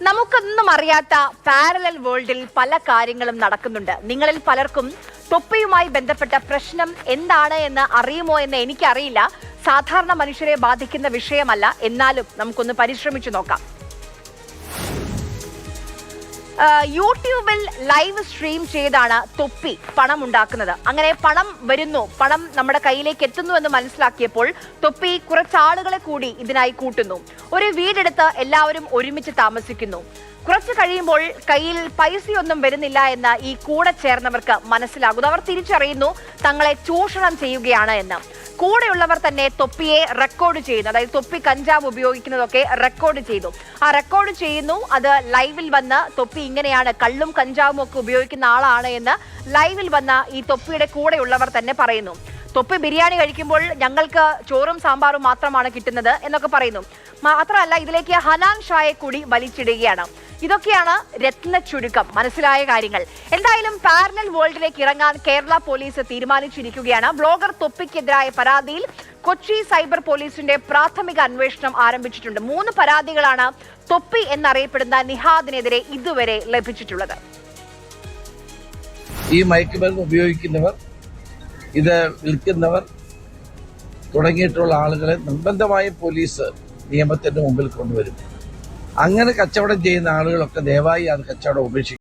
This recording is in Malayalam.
നമുക്കൊന്നും അറിയാത്ത പാരലൽ വേൾഡിൽ പല കാര്യങ്ങളും നടക്കുന്നുണ്ട്. നിങ്ങളിൽ പലർക്കും തൊപ്പിയുമായി ബന്ധപ്പെട്ട പ്രശ്നം എന്താണ് എന്ന് അറിയുമോ എന്ന് എനിക്കറിയില്ല. സാധാരണ മനുഷ്യരെ ബാധിക്കുന്ന വിഷയമല്ല, എന്നാലും നമുക്കൊന്ന് പരിശ്രമിച്ചു നോക്കാം. യൂട്യൂബിൽ ലൈവ് സ്ട്രീം ചെയ്താണ് തൊപ്പി പണം ഉണ്ടാക്കുന്നത്. അങ്ങനെ പണം വരുന്നു, പണം നമ്മുടെ കയ്യിലേക്ക് എത്തുന്നു എന്ന് മനസ്സിലാക്കിയപ്പോൾ തൊപ്പി കുറച്ചാളുകളെ കൂടി ഇതിനായി കൂട്ടുന്നു. ഒരു വീടെടുത്ത് എല്ലാവരും ഒരുമിച്ച് താമസിക്കുന്നു. കുറച്ച് കഴിയുമ്പോൾ കയ്യിൽ പൈസയൊന്നും വരുന്നില്ല എന്ന് ഈ കൂടെ ചേർന്നവർക്ക് മനസ്സിലാകുന്നു. അവർ തിരിച്ചറിയുന്നു തങ്ങളെ ചൂഷണം ചെയ്യുകയാണ് എന്ന്. കൂടെയുള്ളവർ തന്നെ തൊപ്പിയെ റെക്കോർഡ് ചെയ്യുന്നു. അതായത് തൊപ്പി കഞ്ചാവ് ഉപയോഗിക്കുന്നതൊക്കെ റെക്കോർഡ് ചെയ്തു. ആ റെക്കോർഡ് ചെയ്യുന്നു. അത് ലൈവിൽ വന്ന് തൊപ്പി ഇങ്ങനെയാണ്, കള്ളും കഞ്ചാവും ഒക്കെ ഉപയോഗിക്കുന്ന ആളാണ് എന്ന് ലൈവിൽ വന്ന ഈ തൊപ്പിയുടെ കൂടെയുള്ളവർ തന്നെ പറയുന്നു. തൊപ്പി ബിരിയാണി കഴിക്കുമ്പോൾ ഞങ്ങൾക്ക് ചോറും സാമ്പാറും മാത്രമാണ് കിട്ടുന്നത് എന്നൊക്കെ പറയുന്നു. മാത്രമല്ല, ഇതിലേക്ക് ഹനാൻ ഷായെ കൂടി വലിച്ചിടുകയാണ്. ഇതൊക്കെയാണ് രത്ന ചുരുക്കം, മനസ്സിലായ കാര്യങ്ങൾ. എന്തായാലും പാരലൽ വേൾഡിലേക്ക് ഇറങ്ങാൻ കേരള പോലീസ് തീരുമാനിച്ചിരിക്കുകയാണ്. ബ്ലോഗർ തൊപ്പിക്കെതിരായ പരാതിയിൽ കൊച്ചി സൈബർ പോലീസിന്റെ പ്രാഥമിക അന്വേഷണം ആരംഭിച്ചിട്ടുണ്ട്. 3 പരാതികളാണ് തൊപ്പി എന്നറിയപ്പെടുന്ന നിഹാദിനെതിരെ ഇതുവരെ ലഭിച്ചിട്ടുള്ളത്. ഈ മയക്കുമരുന്ന് ഉപയോഗിക്കുന്നവർ, ഇത് വിൽക്കുന്നവർ തുടങ്ങിയിട്ടുള്ള ആളുകളെ നിർബന്ധമായും പോലീസ് നിയമത്തിന്റെ മുമ്പിൽ കൊണ്ടുവരും. അങ്ങനെ കച്ചവടം ചെയ്യുന്ന ആളുകളൊക്കെ ദയവായി അത് കച്ചവടം ഉപേക്ഷിക്കും.